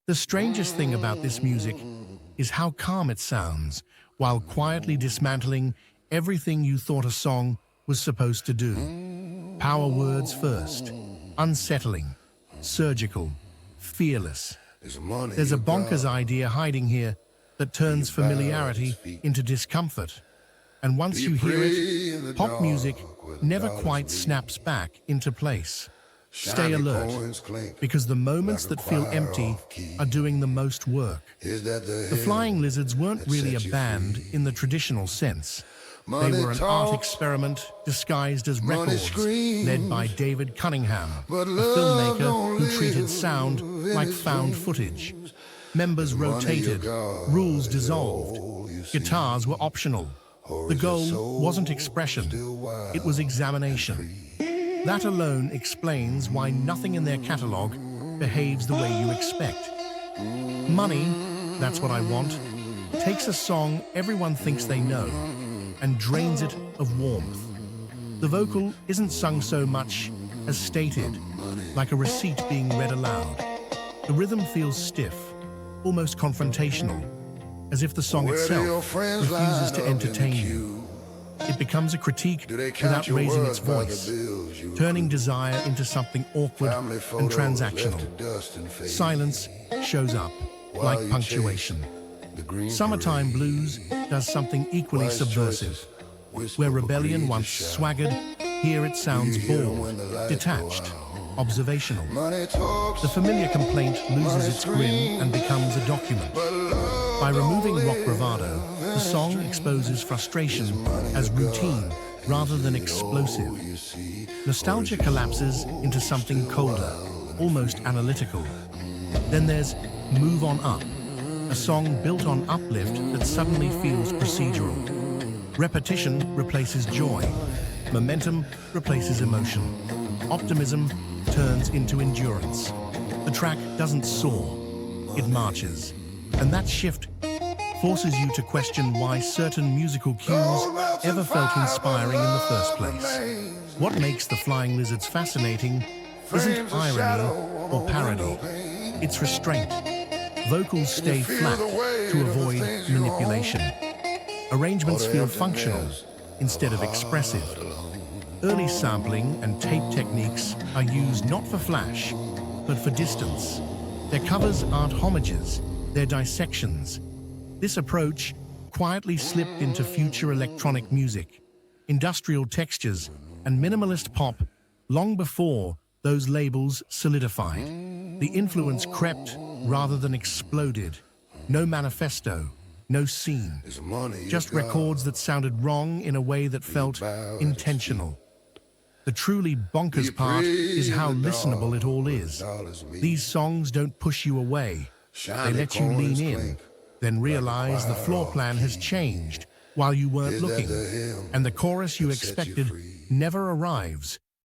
The strangest thing about this music is how calm it sounds, while quietly dismantling everything you thought a song was supposed to do. Power words first, unsettling, surgical, fearless. There's a bonkers idea hiding here that turns familiarity into discomfort. And once you hear it, pop music never quite snaps back into place. Stay alert, because the moments that feel empty are doing the most work. The Flying Lizards weren't really a band in the traditional sense. They were an art experiment disguised as records, led by David Cunningham, a filmmaker who treated sound like found footage. Members rotated, rules dissolved, guitars were optional. The goal wasn't expression, it was examination. That alone explains why nothing in their catalog behaves the way you expect. Money, That's What I Want, takes a song everyone thinks they know and drains it of warmth. The vocal isn't sung so much as stated, like a receipt being read aloud. The rhythm feels stiff, almost confrontational, as if the song itself refuses to entertain you. It becomes a critique without raising its voice, turning desire into something awkward and transactional. Silence shows up, like punctuation. Summertime Blues does something equally subversive. Where rebellion once swaggered, here it sounds bored, detached, observational. The familiar complaint loses its grin and becomes a document. By removing rock bravado, the song exposes frustration as routine rather than explosive. Nostalgia collapses into something colder, almost analytical. Then there's Move On Up, a song built on uplift that suddenly feels procedural. Repetition replaces joy. Momentum replaces emotion. Optimism turns into endurance. The track doesn't soar, it marches. And that shift forces you to question why certain musical cues ever felt inspiring in the first place. What makes the Flying Lizards fascinating isn't irony or parody, it's restraint. Vocals stay flat to avoid manipulation. Arrangements feel functional instead of expressive. Early sampling and tape techniques are used not for flash, but for distance. Their covers aren't homages, they're dissections. This approach quietly slipped into future electronic music, industrial textures, and minimalist pop long before those labels solidified. The influence crept rather than exploded. No manifesto, no scene, just records that sounded wrong in a way that felt intentional. The truly bonkers part is how listenable it all is. These songs don't push you away. They let you lean in, then realize the floor plan has changed while you weren't looking, and the chorus you expected never arrives.